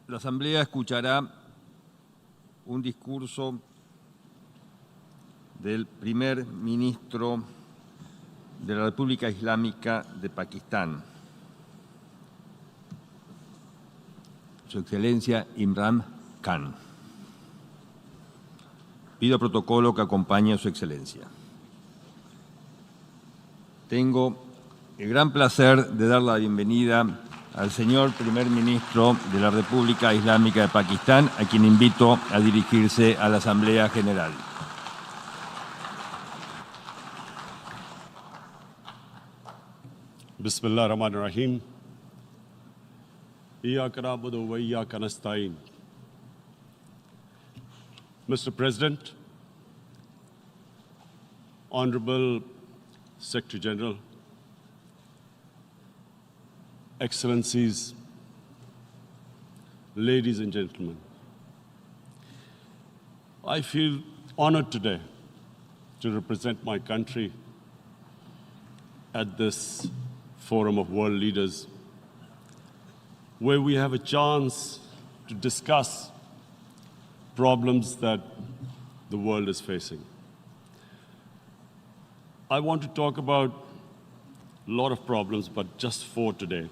La Asamblea escuchará un discurso del primer ministro de la República Islámica de Pakistán, Su Excelencia Imran Khan. Pido protocolo que acompañe a Su Excelencia. Tengo el gran placer de dar la bienvenida al señor primer ministro de la República Islámica de Pakistán, a quien invito a dirigirse a la Asamblea General. Bismillah ar-Rahman ar-Rahim. Iyyaka na'budu wa iyyaka nasta'in. Mr. President, Honorable Secretary General, Excellencies, ladies and gentlemen, I feel honored today to represent my country at this Forum of World Leaders, where we have a chance to discuss problems that the world is facing. I want to talk about a lot of problems, but just 4 today.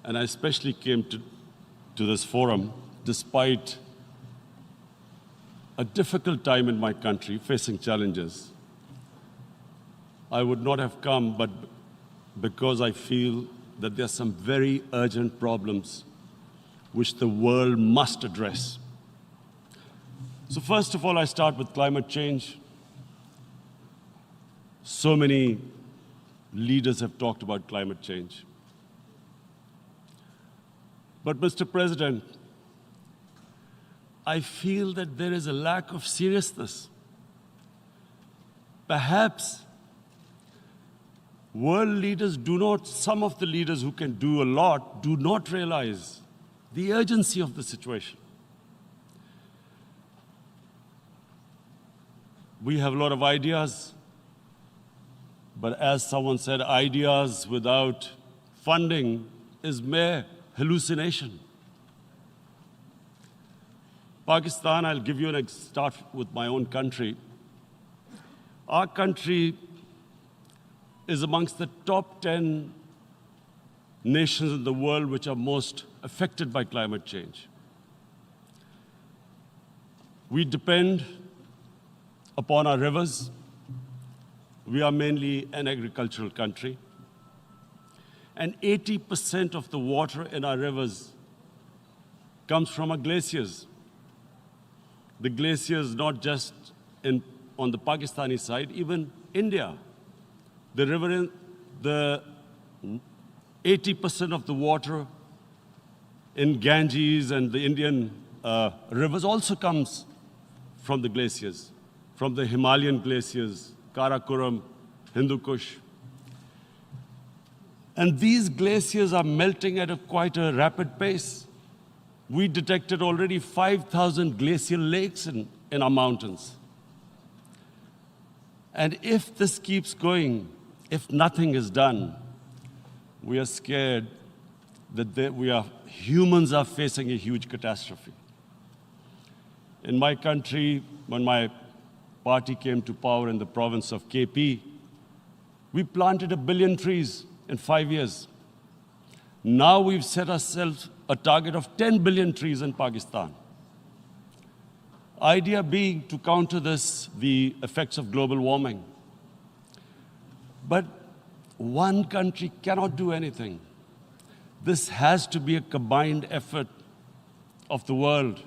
And I especially came to this forum despite a difficult time in my country, facing challenges. I would not have come, but because I feel that there are some very urgent problems which the world must address. So first of all, I start with climate change. So many leaders have talked about climate change. But Mr. President, I feel that there is a lack of seriousness. Perhaps world leaders some of the leaders who can do a lot, do not realize the urgency of the situation. We have a lot of ideas, but as someone said, ideas without funding is mere hallucination. Pakistan, I'll give you start with my own country. Our country is amongst the top 10 nations in the world which are most affected by climate change. We depend upon our rivers. We are mainly an agricultural country. And 80% of the water in our rivers comes from our glaciers. The glaciers, not just on the Pakistani side, even India. The river, the 80% of the water in Ganges and the Indian rivers also comes from the glaciers, from the Himalayan glaciers, Karakoram, Hindu Kush. And these glaciers are melting at quite a rapid pace. We detected already 5,000 glacial lakes in our mountains. And if this keeps going, if nothing is done, we are scared that humans are facing a huge catastrophe. In my country, when my party came to power in the province of KP, we planted 1 billion trees in 5 years. Now we've set ourselves a target of 10 billion trees in Pakistan. Idea being to counter the effects of global warming. But one country cannot do anything. This has to be a combined effort of the world.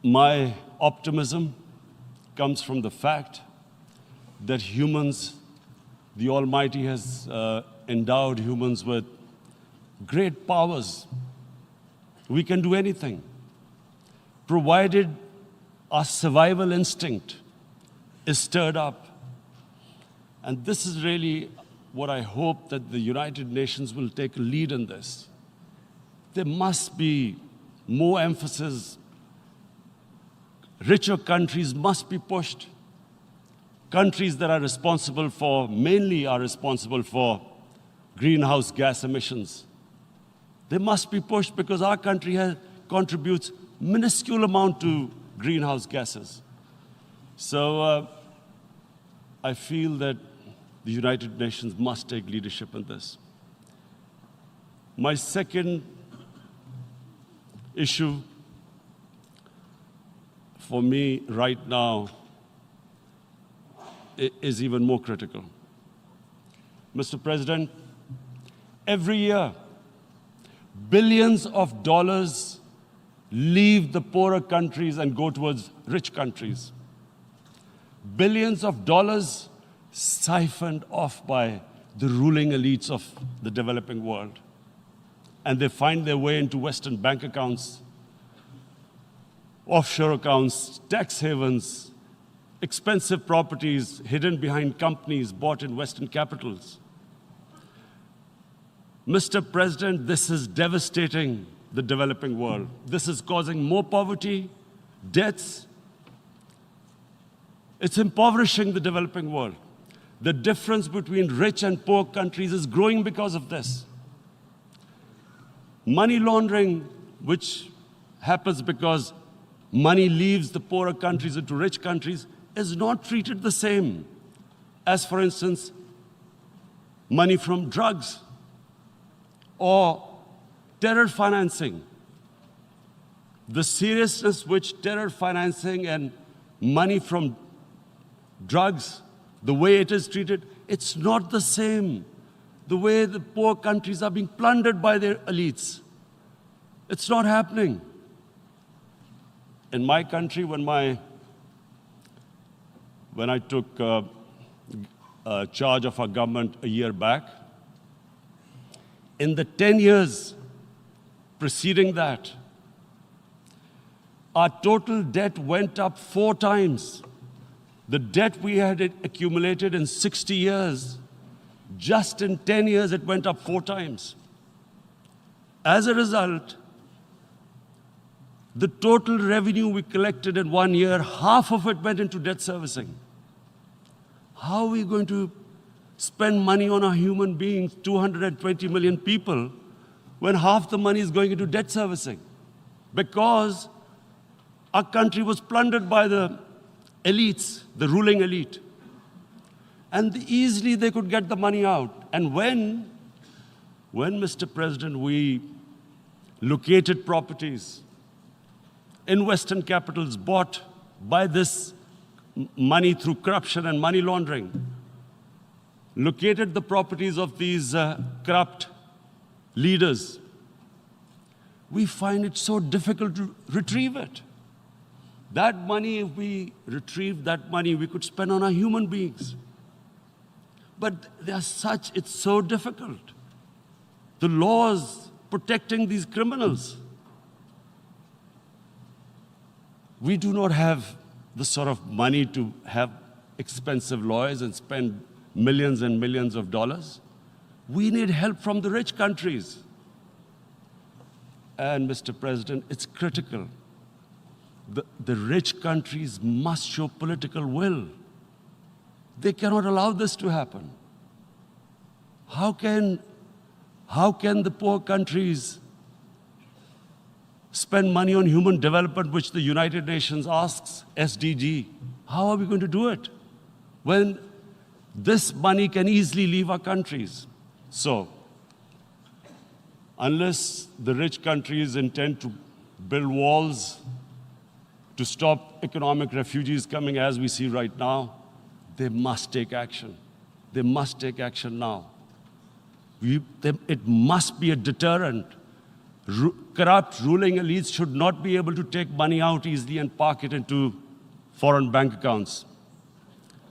My optimism comes from the fact that humans, the Almighty has endowed humans with great powers. We can do anything, provided our survival instinct is stirred up. And this is really what I hope that the United Nations will take a lead in this. There must be more emphasis. Richer countries must be pushed. Countries that are responsible for, mainly are responsible for greenhouse gas emissions. They must be pushed because our country contributes minuscule amount to greenhouse gases. So I feel that the United Nations must take leadership in this. My second issue for me right now is even more critical. Mr. President, every year, billions of dollars leave the poorer countries and go towards rich countries. Billions of dollars siphoned off by the ruling elites of the developing world. And they find their way into Western bank accounts, offshore accounts, tax havens, expensive properties hidden behind companies bought in Western capitals. Mr. President, this is devastating the developing world. This is causing more poverty, deaths. It's impoverishing the developing world. The difference between rich and poor countries is growing because of this. Money laundering, which happens because money leaves the poorer countries into rich countries, is not treated the same as, for instance, money from drugs or terror financing. The seriousness which terror financing and money from drugs, the way it is treated, it's not the same. The way the poor countries are being plundered by their elites. It's not happening. In my country, when I took charge of our government a year back, in the 10 years preceding that, our total debt went up 4 times. The debt we had accumulated in 60 years, just in 10 years, it went up 4 times. As a result, the total revenue we collected in 1 year, half of it went into debt servicing. How are we going to spend money on our human beings, 220 million people, when half the money is going into debt servicing? Because our country was plundered by the elites, the ruling elite. And easily they could get the money out. And when, Mr. President, we located properties in Western capitals bought by this money through corruption and money laundering, located the properties of these corrupt leaders, we find it so difficult to retrieve it. That money, if we retrieved that money, we could spend on our human beings. But it's so difficult. The laws protecting these criminals. We do not have the sort of money to have expensive lawyers and spend millions and millions of dollars. We need help from the rich countries. And Mr. President, it's critical. The rich countries must show political will. They cannot allow this to happen. How can the poor countries spend money on human development, which the United Nations asks, SDG? How are we going to do it when this money can easily leave our countries? So, unless the rich countries intend to build walls to stop economic refugees coming as we see right now, they must take action. They must take action now. It must be a deterrent. Corrupt ruling elites should not be able to take money out easily and park it into foreign bank accounts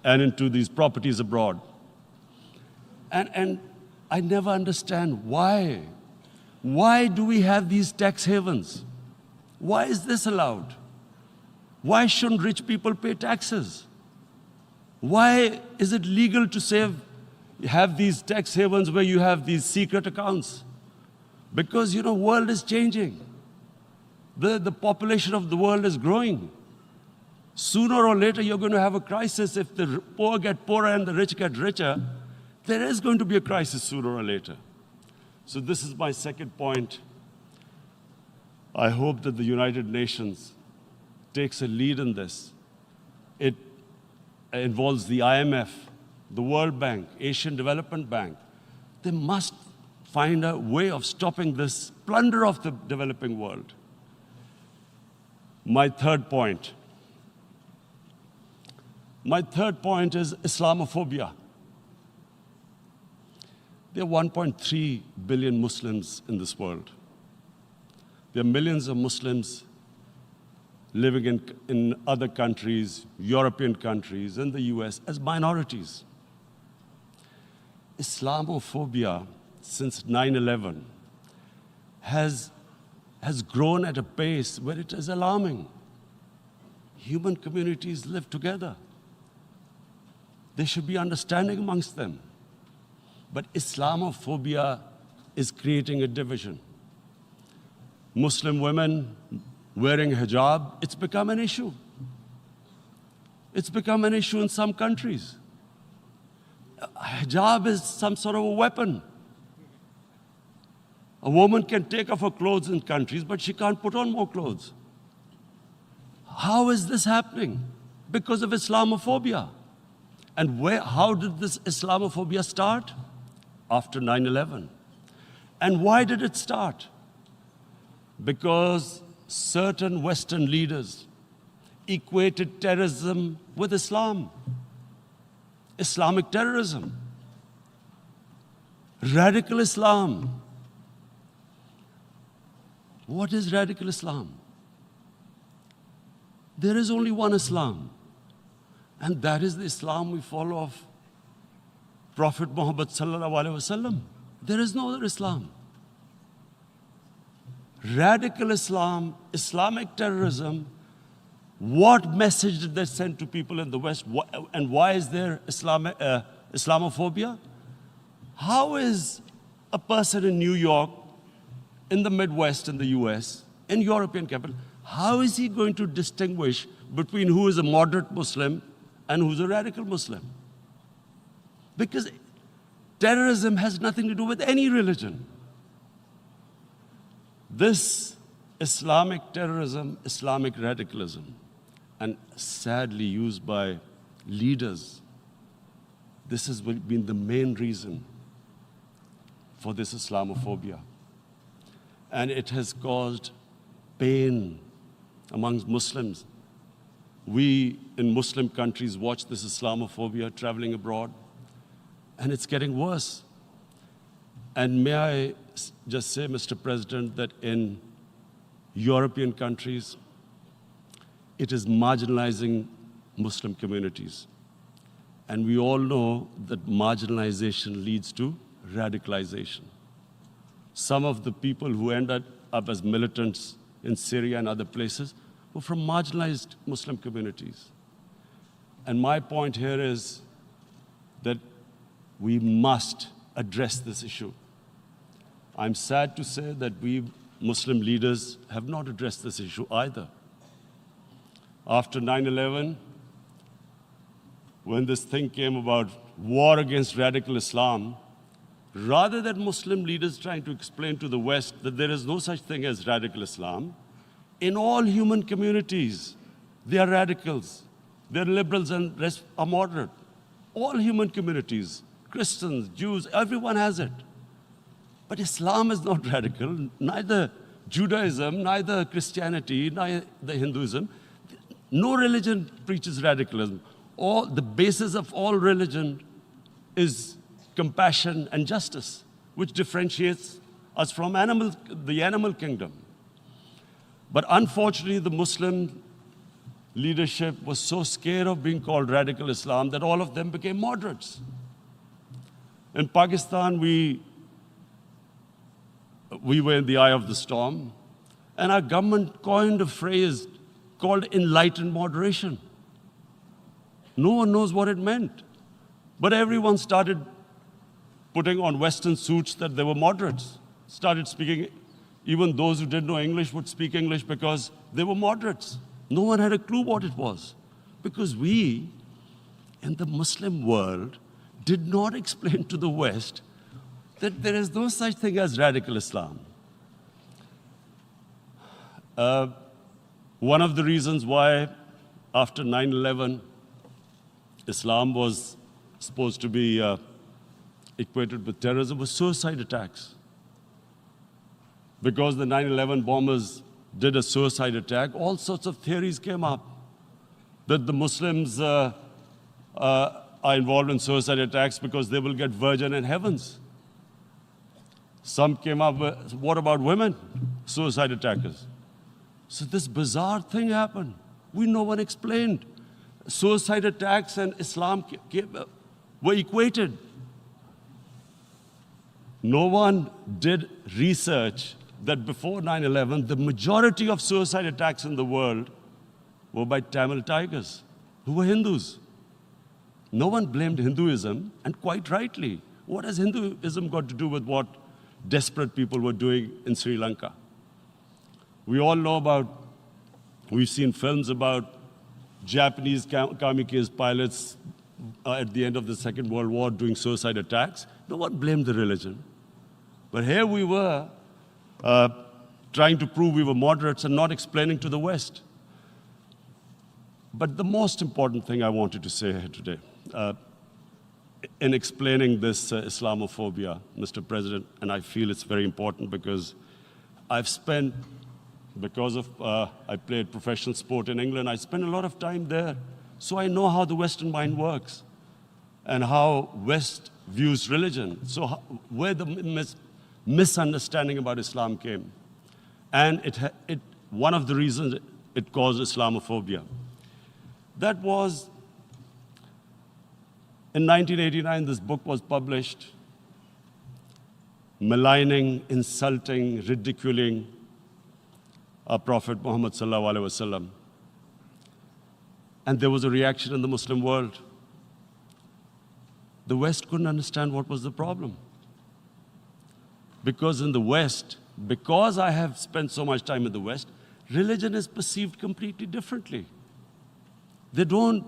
and into these properties abroad. And I never understand why. Why do we have these tax havens? Why is this allowed? Why shouldn't rich people pay taxes? Why is it legal to have these tax havens where you have these secret accounts? Because, the world is changing. The population of the world is growing. Sooner or later, you're going to have a crisis if the poor get poorer and the rich get richer. there is going to be a crisis sooner or later. So this is my second point. I hope that the United Nations takes a lead in this. It involves the IMF, the World Bank, Asian Development Bank. They must find a way of stopping this plunder of the developing world. My third point is Islamophobia. There are 1.3 billion Muslims in this world. There are millions of Muslims living in other countries, European countries, in the US, as minorities. Islamophobia, since 9/11, has grown at a pace where it is alarming. Human communities live together. There should be understanding amongst them. But Islamophobia is creating a division. Muslim women wearing hijab, it's become an issue. It's become an issue in some countries. Hijab is some sort of a weapon. A woman can take off her clothes in countries, but she can't put on more clothes. How is this happening? Because of Islamophobia. And how did this Islamophobia start? After 9/11. And why did it start? Because certain Western leaders equated terrorism with Islam. Islamic terrorism. Radical Islam. What is radical Islam? There is only one Islam, and that is the Islam we follow of Prophet Muhammad sallallahu alaihi wasallam. There is no other Islam. Radical Islam, Islamic terrorism, what message did they send to people in the West? And why is there Islamophobia? How is a person in New York, in the Midwest, in the US, in European capital, how is he going to distinguish between who is a moderate Muslim and who's a radical Muslim? Because terrorism has nothing to do with any religion. This Islamic terrorism, Islamic radicalism, and sadly used by leaders, this has been the main reason for this Islamophobia. And it has caused pain amongst Muslims. We in Muslim countries watch this Islamophobia traveling abroad, and it's getting worse. And may I just say, Mr. President, that in European countries, it is marginalizing Muslim communities. And we all know that marginalization leads to radicalization. Some of the people who ended up as militants in Syria and other places were from marginalized Muslim communities. And my point here is that we must address this issue. I'm sad to say that we Muslim leaders have not addressed this issue either. After 9/11, when this thing came about war against radical Islam, rather than Muslim leaders trying to explain to the West that there is no such thing as radical Islam, in all human communities, they are radicals. They're liberals and rest are moderate. All human communities, Christians, Jews, everyone has it. But Islam is not radical, neither Judaism, neither Christianity, neither Hinduism. No religion preaches radicalism. The basis of all religion is compassion and justice, which differentiates us from the animal kingdom. But unfortunately, the Muslim leadership was so scared of being called radical Islam that all of them became moderates. In Pakistan, we were in the eye of the storm, and our government coined a phrase called enlightened moderation. No one knows what it meant. But everyone started putting on Western suits that they were moderates, started speaking. Even those who didn't know English would speak English because they were moderates. No one had a clue what it was. Because we, in the Muslim world, did not explain to the West that there is no such thing as radical Islam. One of the reasons why after 9/11, Islam was supposed to be equated with terrorism was suicide attacks. Because the 9/11 bombers did a suicide attack, all sorts of theories came up that the Muslims are involved in suicide attacks because they will get virgin in heavens. Some came up with, what about women, suicide attackers? So this bizarre thing happened. No one explained. Suicide attacks and Islam were equated. No one did research that before 9/11, the majority of suicide attacks in the world were by Tamil Tigers, who were Hindus. No one blamed Hinduism, and quite rightly. What has Hinduism got to do with what desperate people were doing in Sri Lanka? We all know about, we've seen films about Japanese kamikaze pilots at the end of the Second World War doing suicide attacks. No one blamed the religion. But here we were trying to prove we were moderates and not explaining to the West. But the most important thing I wanted to say here today, in explaining this Islamophobia, Mr. President, and I feel it's very important because I've spent, because of I played professional sport in England, I spent a lot of time there. So I know how the Western mind works and how West views religion. So where the misunderstanding about Islam came. And one of the reasons it caused Islamophobia. That was, in 1989, this book was published, maligning, insulting, ridiculing our Prophet Muhammad sallallahu alaihi wasallam. And there was a reaction in the Muslim world. The West couldn't understand what was the problem. Because in the West, because I have spent so much time in the West, religion is perceived completely differently. They don't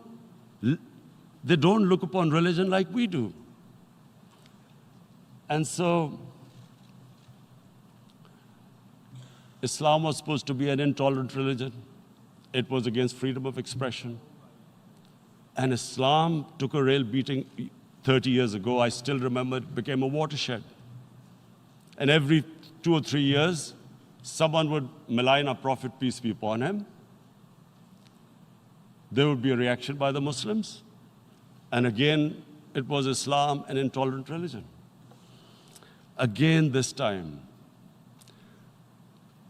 look upon religion like we do. And so, Islam was supposed to be an intolerant religion. It was against freedom of expression. And Islam took a real beating 30 years ago. I still remember it became a watershed. And every 2 or 3 years, someone would malign our Prophet, peace be upon him. There would be a reaction by the Muslims. And again, it was Islam, an intolerant religion. Again, this time,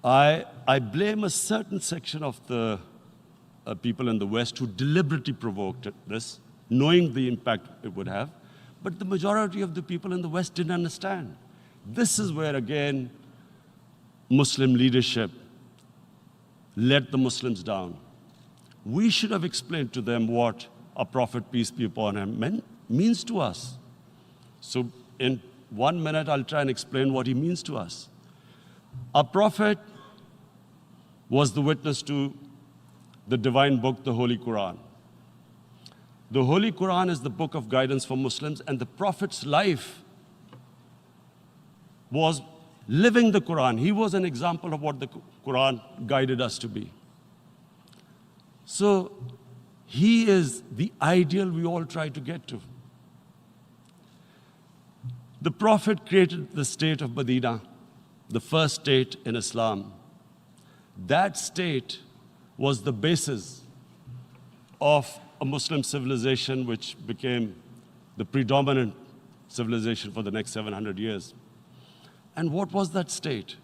I blame a certain section of the people in the West who deliberately provoked this, knowing the impact it would have. But the majority of the people in the West didn't understand. This is where, again, Muslim leadership let the Muslims down. We should have explained to them what our Prophet, peace be upon him, means to us. So in 1 minute, I'll try and explain what he means to us. Our Prophet was the witness to the divine book, the Holy Quran. The Holy Quran is the book of guidance for Muslims, and the Prophet's life was living the Quran. He was an example of what the Quran guided us to be. So he is the ideal we all try to get to. The Prophet created the state of Medina, the first state in Islam. That state was the basis of a Muslim civilization which became the predominant civilization for the next 700 years. And what was that state?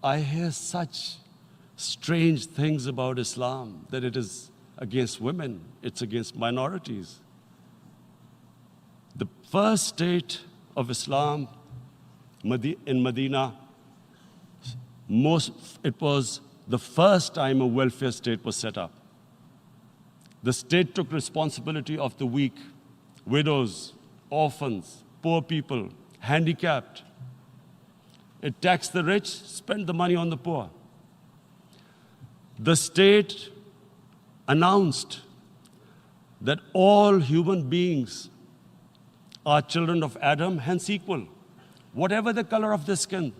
I hear such strange things about Islam, that it is against women, it's against minorities. The first state of Islam in Medina, it was the first time a welfare state was set up. The state took responsibility of the weak, widows, orphans, poor people, handicapped. It taxed the rich, spent the money on the poor. The state announced that all human beings are children of Adam, hence equal, whatever the color of their skin.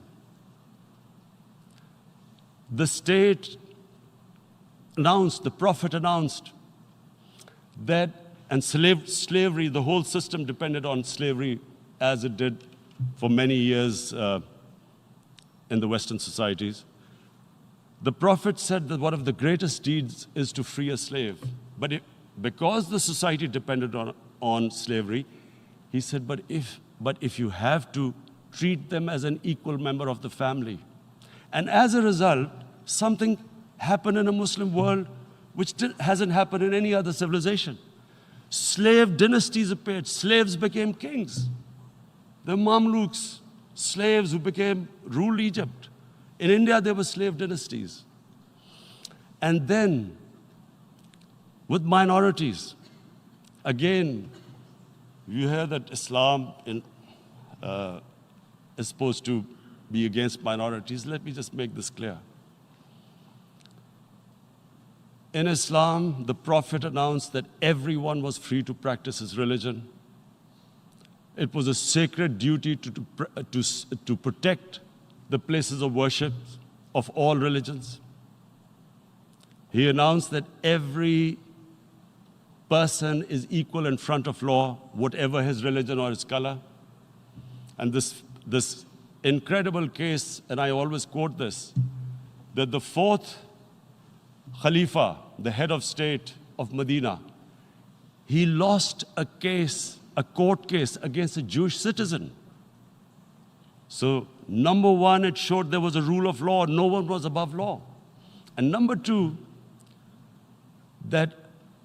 The state announced, the Prophet announced that, and slavery, the whole system depended on slavery as it did for many years in the Western societies. The Prophet said that one of the greatest deeds is to free a slave. But because the society depended on slavery, he said, but if you have to treat them as an equal member of the family. And as a result, something happened in a Muslim world which hasn't happened in any other civilization. Slave dynasties appeared. Slaves became kings. The Mamluks, slaves who ruled Egypt. In India, there were slave dynasties. And then, with minorities, again, you hear that Islam is supposed to be against minorities. Let me just make this clear. In Islam, the Prophet announced that everyone was free to practice his religion. It was a sacred duty to protect the places of worship of all religions. He announced that every person is equal in front of law, whatever his religion or his color. And this incredible case, and I always quote this, that the fourth Khalifa, the head of state of Medina, he lost a court case against a Jewish citizen. So, number one, it showed there was a rule of law, no one was above law. And number two, that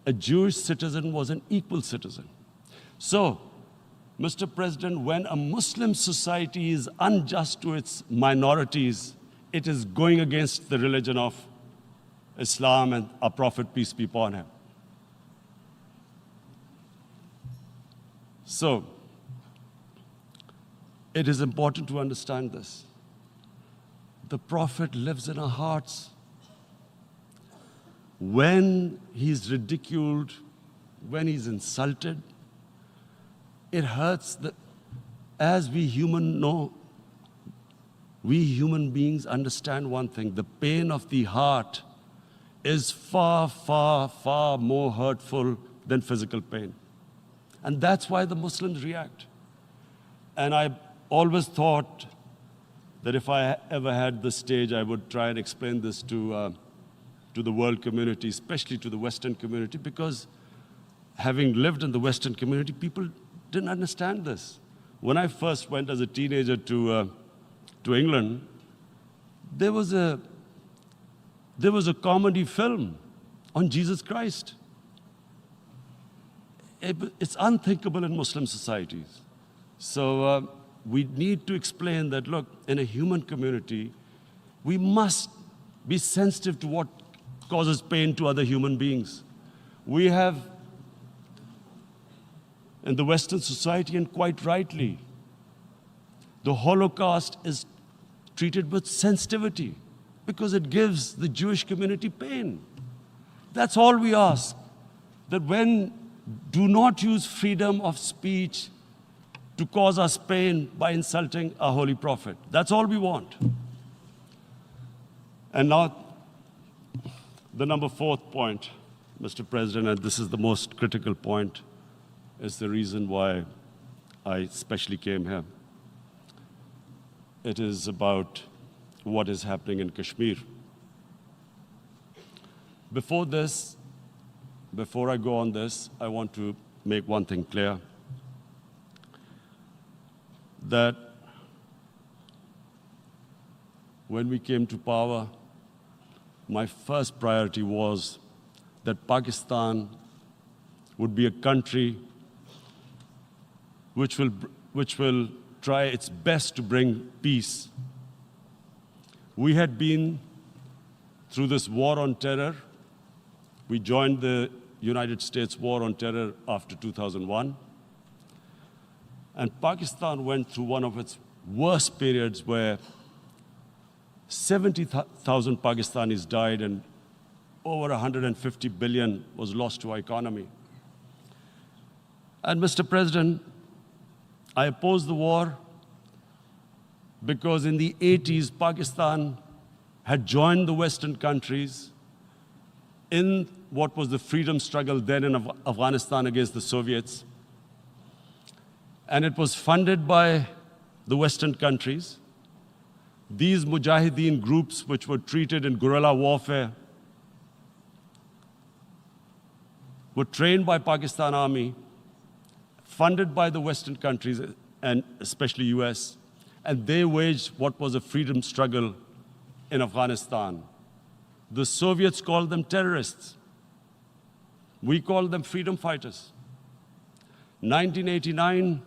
a Jewish citizen was an equal citizen. So, Mr. President, when a Muslim society is unjust to its minorities, it is going against the religion of Islam and our Prophet, peace be upon him. So, it is important to understand this. The Prophet lives in our hearts. When he's ridiculed, when he's insulted, it hurts. As we human beings understand one thing, the pain of the heart is far, far, far more hurtful than physical pain. And that's why the Muslims react. And I always thought that if I ever had the stage, I would try and explain this to the world community, especially to the Western community, because having lived in the Western community, people didn't understand this. When I first went as a teenager to England, there was a comedy film on Jesus Christ. It's unthinkable in Muslim societies. So we need to explain that, look, in a human community, we must be sensitive to what causes pain to other human beings. We have, in the Western society, and quite rightly, the Holocaust is treated with sensitivity because it gives the Jewish community pain. That's all we ask, that do not use freedom of speech to cause us pain by insulting our Holy Prophet. That's all we want. And now, the number fourth point, Mr. President, and this is the most critical point, is the reason why I especially came here. It is about what is happening in Kashmir. Before I go on this, I want to make one thing clear, that when we came to power, my first priority was that Pakistan would be a country which will try its best to bring peace. We had been through this war on terror. We joined the United States war on terror after 2001. And Pakistan went through one of its worst periods where 70,000 Pakistanis died and over 150 billion was lost to our economy. And Mr. President, I opposed the war because in the 80s, Pakistan had joined the Western countries in what was the freedom struggle then in Afghanistan against the Soviets. And it was funded by the Western countries. These Mujahideen groups, which were treated in guerrilla warfare, were trained by Pakistan Army, funded by the Western countries, and especially US, and they waged what was a freedom struggle in Afghanistan. The Soviets called them terrorists. We called them freedom fighters. 1989,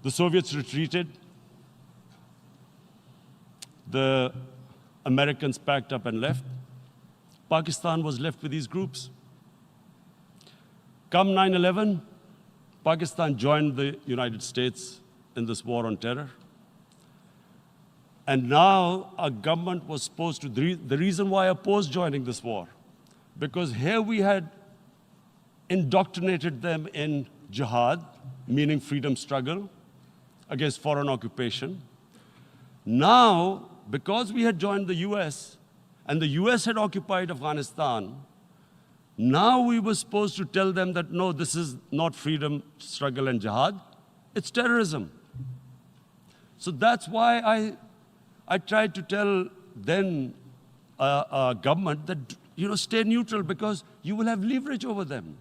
the Soviets retreated. The Americans packed up and left. Pakistan was left with these groups. Come 9/11, Pakistan joined the United States in this war on terror. And now our government was supposed to, the reason why I opposed joining this war, because here we had indoctrinated them in jihad, meaning freedom struggle against foreign occupation. Now, because we had joined the US, and the US had occupied Afghanistan, now we were supposed to tell them that, no, this is not freedom struggle and jihad, it's terrorism. So that's why I tried to tell then government that, stay neutral because you will have leverage over them.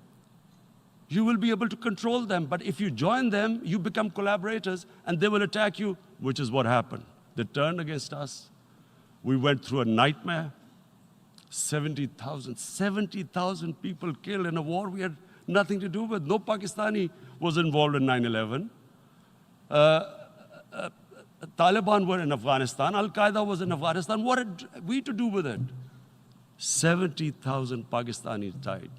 You will be able to control them. But if you join them, you become collaborators and they will attack you, which is what happened. They turned against us. We went through a nightmare. 70,000 people killed in a war we had nothing to do with. No Pakistani was involved in 9/11. Taliban were in Afghanistan. Al-Qaeda was in Afghanistan. What had we to do with it? 70,000 Pakistanis died.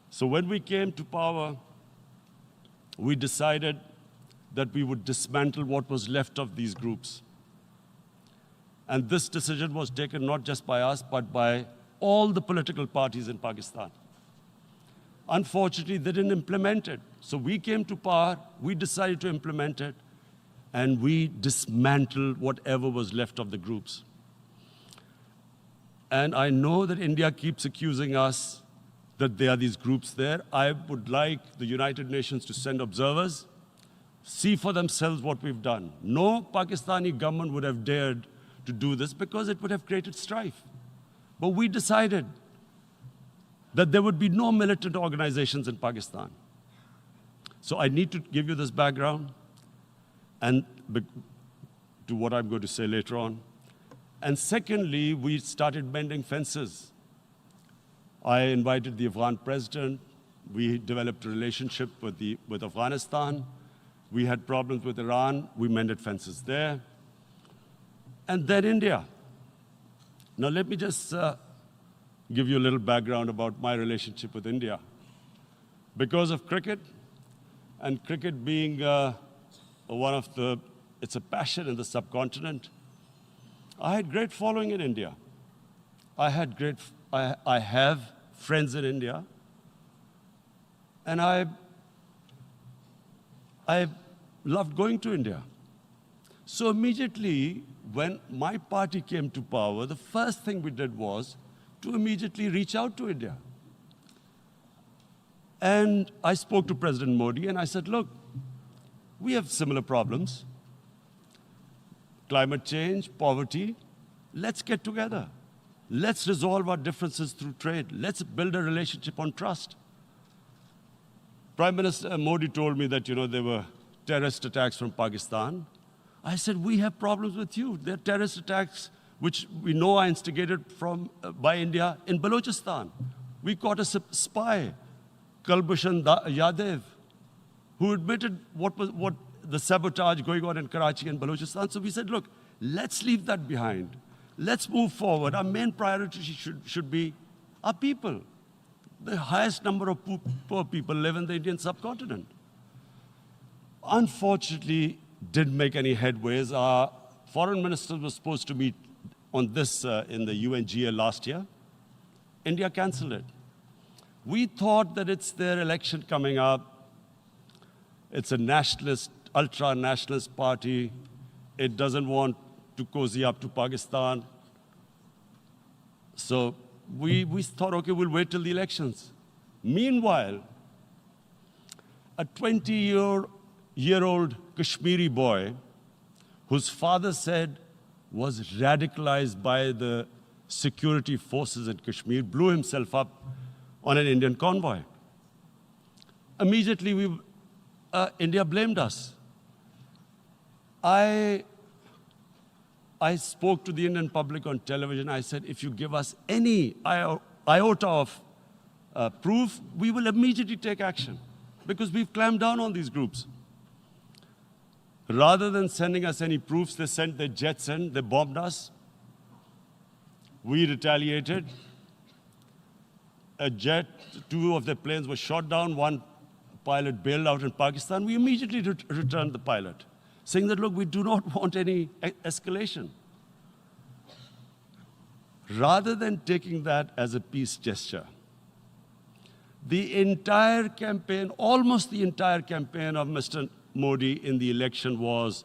So when we came to power, we decided that we would dismantle what was left of these groups. And this decision was taken not just by us, but by all the political parties in Pakistan. Unfortunately, they didn't implement it. So we came to power, we decided to implement it, and we dismantled whatever was left of the groups. And I know that India keeps accusing us that there are these groups there. I would like the United Nations to send observers, see for themselves what we've done. No Pakistani government would have dared to do this because it would have created strife. But we decided that there would be no militant organizations in Pakistan. So I need to give you this background and to what I'm going to say later on. And secondly, we started mending fences. I invited the Afghan president. We developed a relationship with Afghanistan. We had problems with Iran. We mended fences there. And then India. Now let me just give you a little background about my relationship with India. Because of cricket, and cricket being it's a passion in the subcontinent, I had great following in India. I have friends in India, and I loved going to India. So immediately, when my party came to power, the first thing we did was to immediately reach out to India. And I spoke to President Modi, and I said, look, we have similar problems. Climate change, poverty, let's get together. Let's resolve our differences through trade. Let's build a relationship on trust. Prime Minister Modi told me that, there were terrorist attacks from Pakistan. I said, we have problems with you. There are terrorist attacks which we know are instigated by India in Balochistan. We caught a spy, Kulbhushan Yadav, who admitted what the sabotage going on in Karachi and Balochistan. So we said, look, let's leave that behind. Let's move forward. Our main priority should be our people. The highest number of poor people live in the Indian subcontinent. Unfortunately, didn't make any headways. Our foreign ministers were supposed to meet on this in the UNGA last year. India canceled it. We thought that it's their election coming up. It's a nationalist, ultra-nationalist party. It doesn't want to cozy up to Pakistan. So we thought, okay, we'll wait till the elections. Meanwhile, a 20-year-old Kashmiri boy, whose father said was radicalized by the security forces in Kashmir, blew himself up on an Indian convoy. Immediately, India blamed us. I spoke to the Indian public on television. I said, if you give us any iota of proof, we will immediately take action, because we've clamped down on these groups. Rather than sending us any proofs, they sent their jets in, they bombed us. We retaliated. A jet, 2 of their planes were shot down, 1 pilot bailed out in Pakistan. We immediately returned the pilot, saying that, look, we do not want any escalation. Rather than taking that as a peace gesture, the entire campaign, almost the entire campaign of Mr. Modi in the election was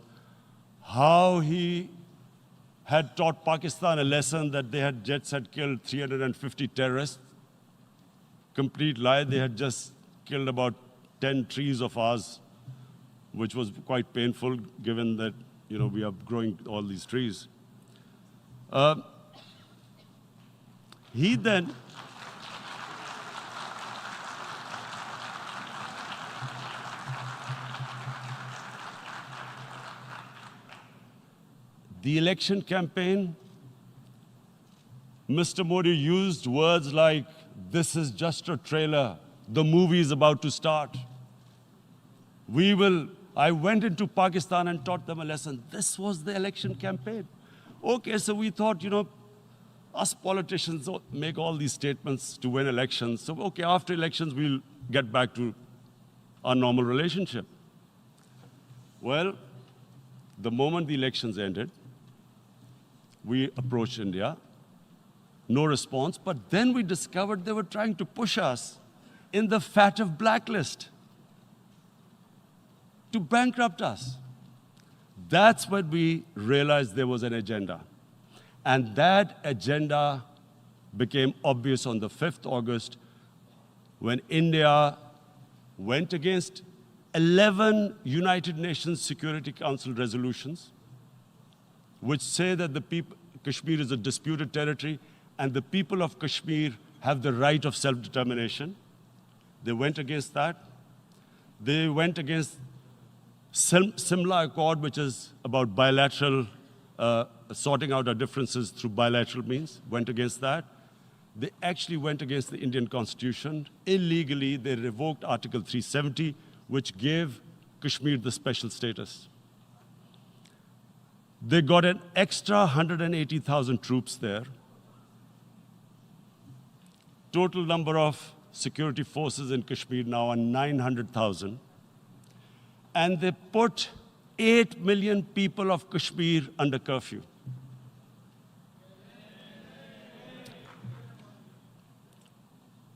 how he had taught Pakistan a lesson that jets had killed 350 terrorists. Complete lie. They had just killed about 10 trees of ours, which was quite painful given that, we are growing all these trees. He then the election campaign, Mr. Modi used words like, this is just a trailer. The movie is about to start. I went into Pakistan and taught them a lesson. This was the election campaign. Okay, so we thought, us politicians make all these statements to win elections. So, okay, after elections, we'll get back to our normal relationship. Well, the moment the elections ended, we approached India. No response, but then we discovered they were trying to push us in the FATF blacklist to bankrupt us. That's when we realized there was an agenda. And that agenda became obvious on the 5th August when India went against 11 United Nations Security Council resolutions, which say that Kashmir is a disputed territory and the people of Kashmir have the right of self-determination. They went against that. They went against Simla Accord, which is about bilateral, sorting out our differences through bilateral means, went against that. They actually went against the Indian Constitution. Illegally, they revoked Article 370, which gave Kashmir the special status. They got an extra 180,000 troops there. Total number of security forces in Kashmir now are 900,000. And they put 8 million people of Kashmir under curfew.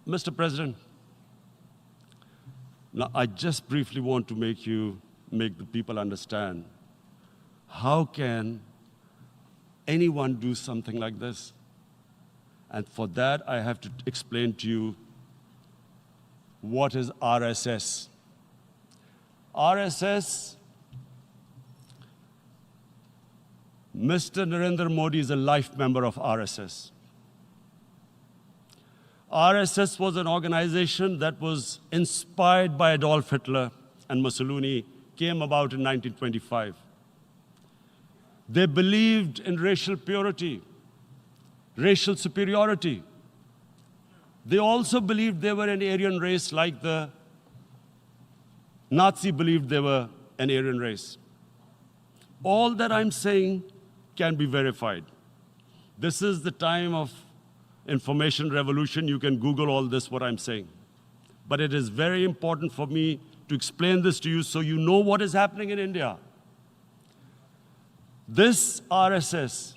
Mr. President, now I just briefly want to make the people understand, how can anyone do something like this? And for that, I have to explain to you what is RSS. RSS, Mr. Narendra Modi is a life member of RSS. RSS was an organization that was inspired by Adolf Hitler and Mussolini, came about in 1925. They believed in racial purity, racial superiority. They also believed they were an Aryan race like the Nazi believed they were an Aryan race. All that I'm saying can be verified. This is the time of information revolution. You can Google all this, what I'm saying. But it is very important for me to explain this to you so you know what is happening in India. This RSS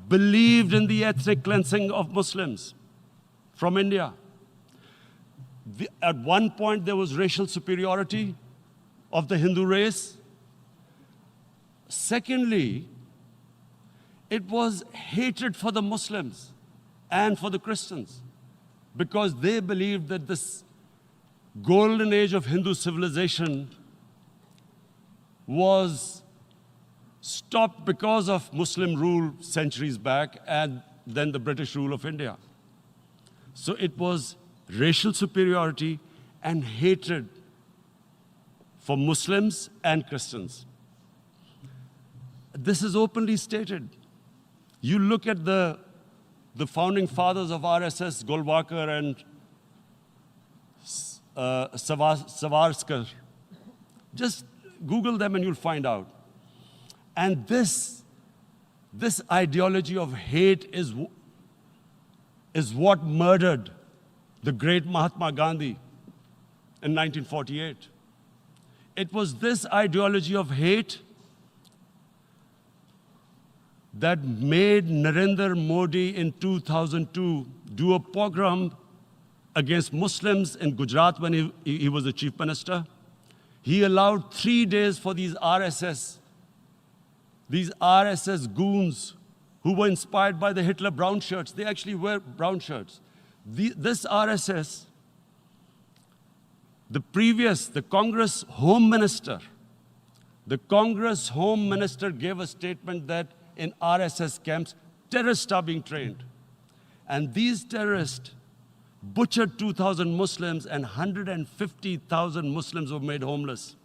believed in the ethnic cleansing of Muslims from India. At one point, there was racial superiority of the Hindu race. Secondly, it was hatred for the Muslims and for the Christians, because they believed that this golden age of Hindu civilization was stopped because of Muslim rule centuries back and then the British rule of India. So it was racial superiority and hatred for Muslims and Christians. This is openly stated. You look at the founding fathers of RSS, Golwalkar and Savarkar. Just Google them and you'll find out. And this ideology of hate is what murdered the great Mahatma Gandhi in 1948. It was this ideology of hate that made Narendra Modi in 2002 do a pogrom against Muslims in Gujarat when he was the chief minister. He allowed 3 days for these RSS goons who were inspired by the Hitler brown shirts. They actually wear brown shirts. This RSS, the Congress Home Minister gave a statement that in RSS camps, terrorists are being trained. And these terrorists butchered 2,000 Muslims and 150,000 Muslims were made homeless.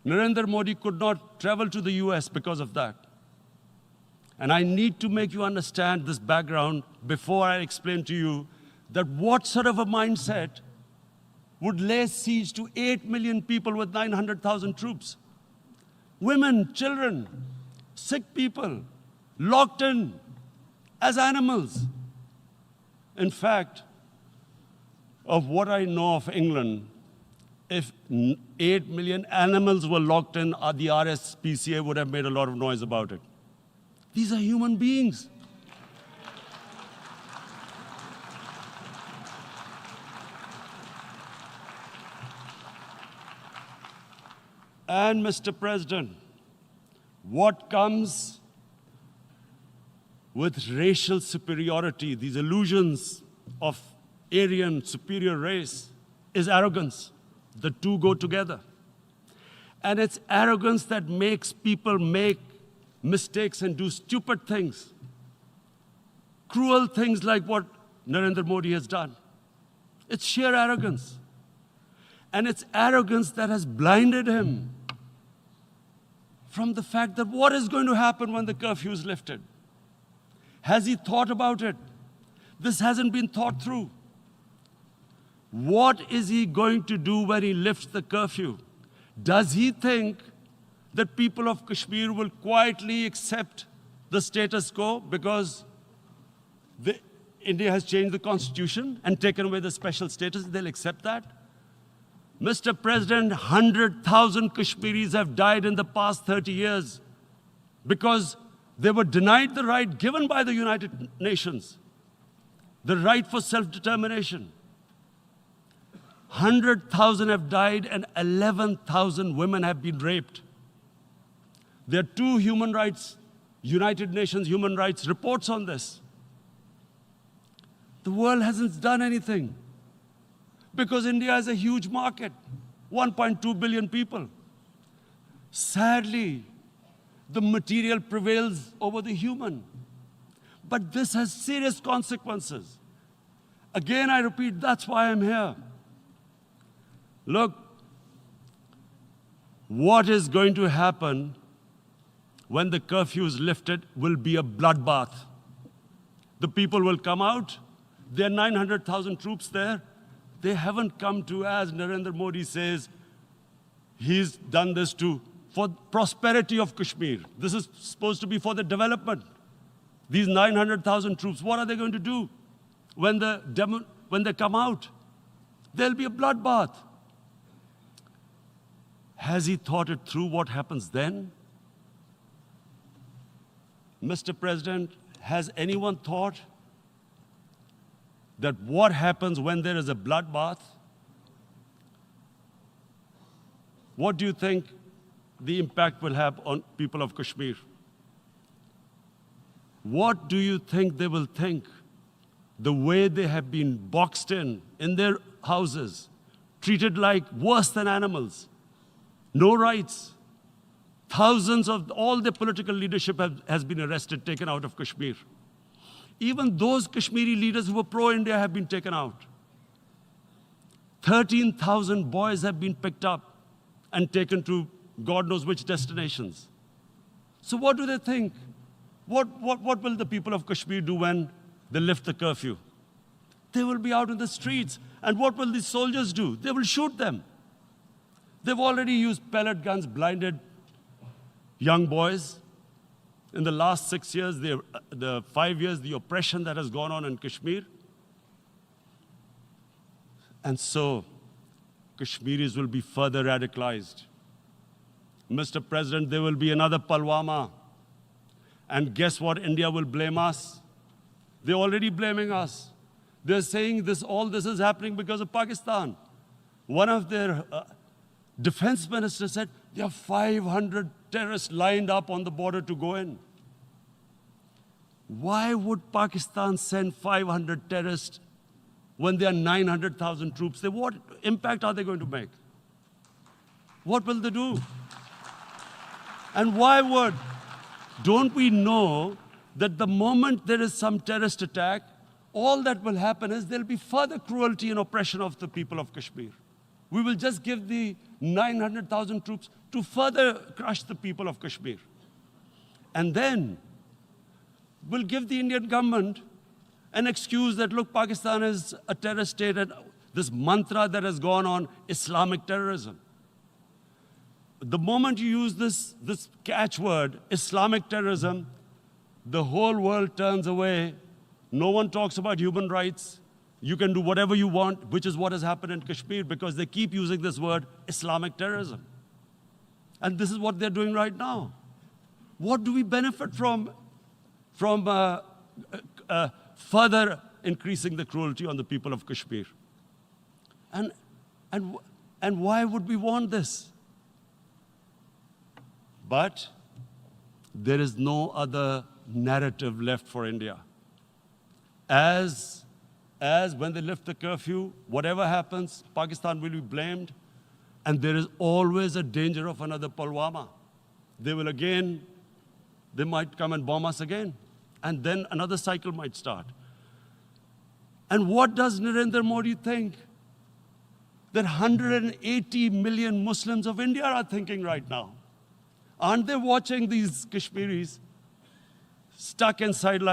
Narendra Modi could not travel to the US because of that. And I need to make you understand this background before I explain to you that what sort of a mindset would lay siege to 8 million people with 900,000 troops. Women, children, sick people, locked in as animals. In fact, of what I know of England, if 8 million animals were locked in, the RSPCA would have made a lot of noise about it. These are human beings. And Mr. President, what comes with racial superiority, these illusions of Aryan superior race, is arrogance. The two go together. And it's arrogance that makes people make mistakes and do stupid things. Cruel things like what Narendra Modi has done. It's sheer arrogance. And it's arrogance that has blinded him from the fact that what is going to happen when the curfew is lifted. Has he thought about it? This hasn't been thought through. What is he going to do when he lifts the curfew? Does he think that people of Kashmir will quietly accept the status quo because India has changed the constitution and taken away the special status? They'll accept that? Mr. President, 100,000 Kashmiris have died in the past 30 years because they were denied the right given by the United Nations, the right for self-determination. 100,000 have died and 11,000 women have been raped. There are 2 United Nations human rights reports on this. The world hasn't done anything because India is a huge market, 1.2 billion people. Sadly, the material prevails over the human. But this has serious consequences. Again, I repeat, that's why I'm here. Look, what is going to happen when the curfew is lifted will be a bloodbath. The people will come out. There are 900,000 troops there. They haven't come to, as Narendra Modi says, he's done this for prosperity of Kashmir. This is supposed to be for the development. These 900,000 troops, what are they going to do when they come out? There'll be a bloodbath. Has he thought it through what happens then? Mr. President, has anyone thought that what happens when there is a bloodbath? What do you think the impact will have on people of Kashmir? What do you think they will think? The way they have been boxed in their houses, treated like worse than animals, no rights. Thousands of all the political leadership has been arrested, taken out of Kashmir. Even those Kashmiri leaders who were pro-India have been taken out. 13,000 boys have been picked up and taken to God knows which destinations. So what do they think? What will the people of Kashmir do when they lift the curfew? They will be out in the streets. And what will these soldiers do? They will shoot them. They've already used pellet guns, blinded young boys. In the last 6 years, the 5 years, the oppression that has gone on in Kashmir. And so, Kashmiris will be further radicalized. Mr. President, there will be another Pulwama. And guess what? India will blame us. They're already blaming us. They're saying all this is happening because of Pakistan. One of their defense ministers said, there are 500 terrorists lined up on the border to go in. Why would Pakistan send 500 terrorists when there are 900,000 troops? What impact are they going to make? What will they do? And why would? Don't we know that the moment there is some terrorist attack, all that will happen is there'll be further cruelty and oppression of the people of Kashmir. We will just give the 900,000 troops to further crush the people of Kashmir. And then we'll give the Indian government an excuse that, look, Pakistan is a terrorist state, and this mantra that has gone on, Islamic terrorism. The moment you use this catchword, Islamic terrorism, the whole world turns away. No one talks about human rights. You can do whatever you want, which is what has happened in Kashmir, because they keep using this word, Islamic terrorism. And this is what they're doing right now. What do we benefit from further increasing the cruelty on the people of Kashmir? And why would we want this? But there is no other narrative left for India. As when they lift the curfew, whatever happens, Pakistan will be blamed, and there is always a danger of another Pulwama. They might come and bomb us again, and then another cycle might start. And what does Narendra Modi think? That 180 million Muslims of India are thinking right now. Aren't they watching these Kashmiris stuck inside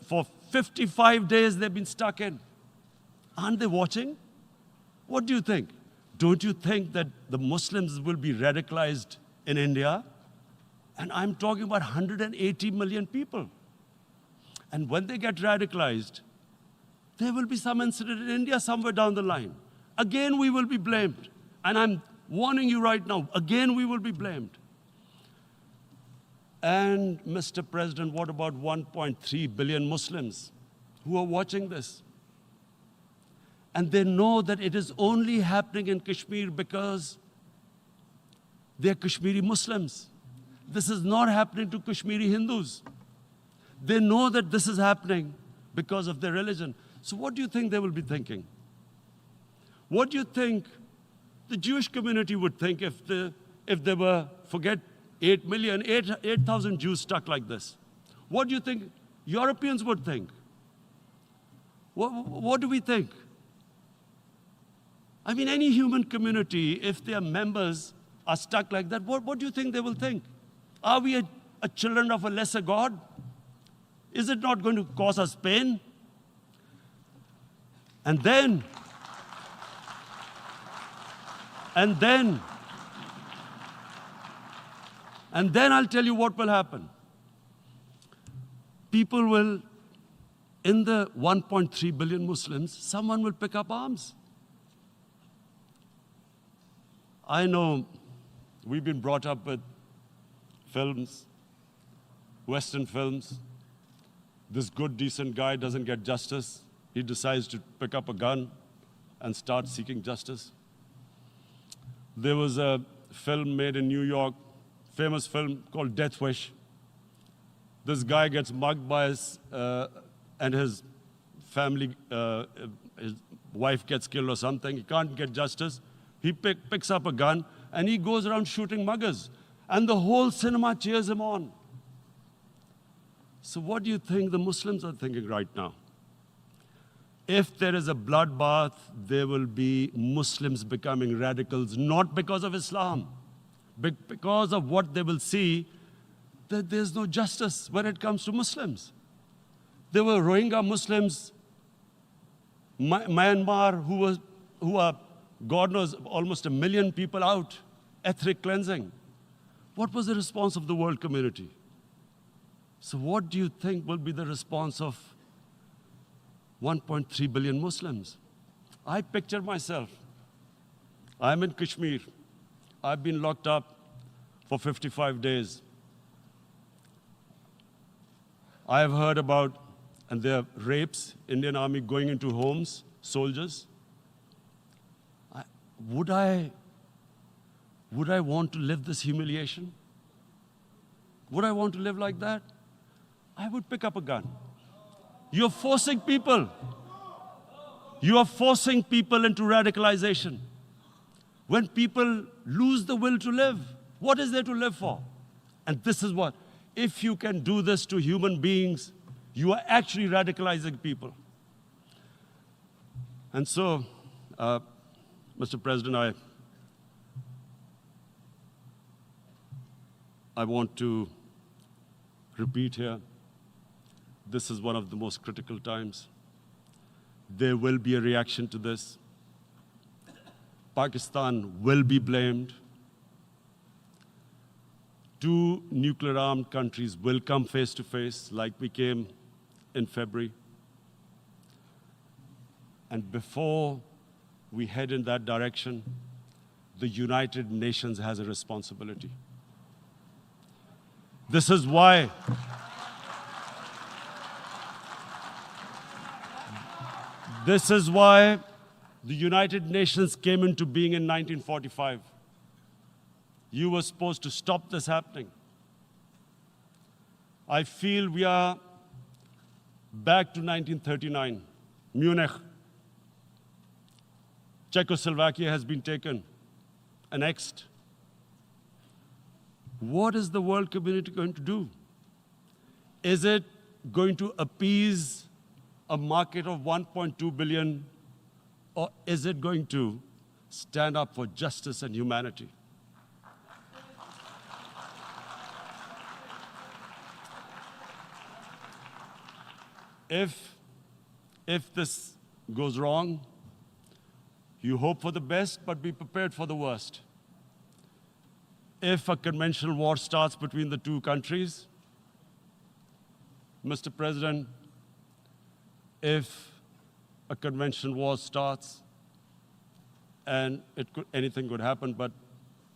for 55 days they've been stuck in? Aren't they watching? What do you think? Don't you think that the Muslims will be radicalized in India? And I'm talking about 180 million people. And when they get radicalized, there will be some incident in India somewhere down the line. Again, we will be blamed. And I'm warning you right now, again, we will be blamed. And Mr. President, what about 1.3 billion Muslims who are watching this? And they know that it is only happening in Kashmir because they're Kashmiri Muslims. This is not happening to Kashmiri Hindus. They know that this is happening because of their religion. So what do you think they will be thinking? What do you think the Jewish community would think if they were, forget 8,000 Jews stuck like this? What do you think Europeans would think? What do we think? I mean, any human community, if their members are stuck like that, what do you think they will think? Are we a children of a lesser God? Is it not going to cause us pain? And then I'll tell you what will happen. People will, in the 1.3 billion Muslims, someone will pick up arms. I know we've been brought up with films, Western films. This good, decent guy doesn't get justice. he decides to pick up a gun and start seeking justice. There was a film made in New York, famous film called Death Wish. This guy gets mugged by and his family, his wife gets killed or something. He can't get justice. He picks up a gun and he goes around shooting muggers. And the whole cinema cheers him on. So what do you think the Muslims are thinking right now? If there is a bloodbath, there will be Muslims becoming radicals, not because of Islam, but because of what they will see, that there's no justice when it comes to Muslims. There were Rohingya Muslims, Myanmar, who are, God knows, almost 1 million people out, ethnic cleansing. What was the response of the world community? So what do you think will be the response of 1.3 billion Muslims? I picture myself. I'm in Kashmir. I've been locked up for 55 days. I have heard about, and there are rapes, Indian Army going into homes, soldiers. Would I want to live this humiliation? Would I want to live like that? I would pick up a gun. You're forcing people. You are forcing people into radicalization. When people lose the will to live, what is there to live for? And this is what, if you can do this to human beings, you are actually radicalizing people. And so, Mr. President, I want to repeat here, this is one of the most critical times. There will be a reaction to this. Pakistan will be blamed. 2 nuclear-armed countries will come face to face like we came in February. And before we head in that direction, the United Nations has a responsibility. This is why the United Nations came into being in 1945. You were supposed to stop this happening. I feel we are back to 1939, Munich. Czechoslovakia has been taken, annexed. What is the world community going to do? Is it going to appease a market of 1.2 billion, or is it going to stand up for justice and humanity? If this goes wrong, you hope for the best, but be prepared for the worst. If a conventional war starts between the 2 countries, Mr. President, if a conventional war starts, and anything could happen, but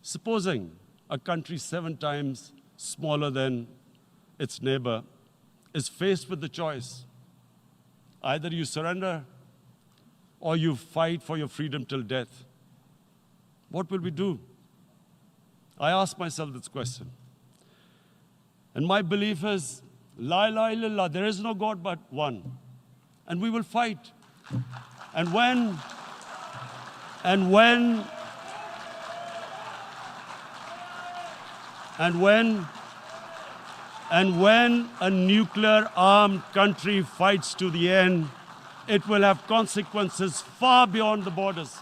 supposing a country 7 times smaller than its neighbor is faced with the choice, either you surrender or you fight for your freedom till death, what will we do? I ask myself this question. And my belief is, La ilaha illallah, there is no God but one. And we will fight. And when a nuclear-armed country fights to the end, it will have consequences far beyond the borders.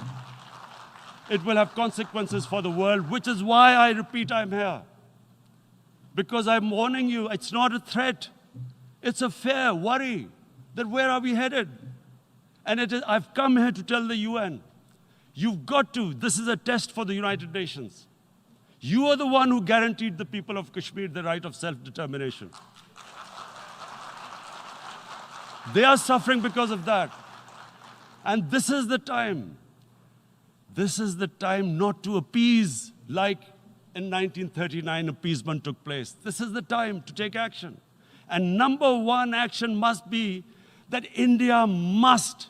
It will have consequences for the world, which is why I repeat I'm here. Because I'm warning you, it's not a threat. It's a fair worry that where are we headed? And I've come here to tell the UN, you've got to, this is a test for the United Nations. You are the one who guaranteed the people of Kashmir the right of self-determination. They are suffering because of that. And this is the time. This is the time not to appease like in 1939 appeasement took place. This is the time to take action. And number 1 action must be that India must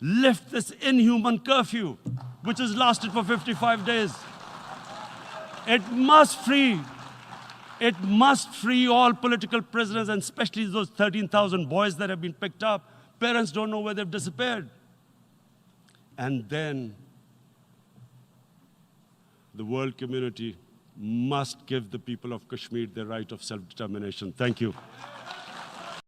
lift this inhuman curfew, which has lasted for 55 days. It must free all political prisoners, and especially those 13,000 boys that have been picked up. Parents don't know where they've disappeared. And then the world community must give the people of Kashmir the right of self-determination. Thank you.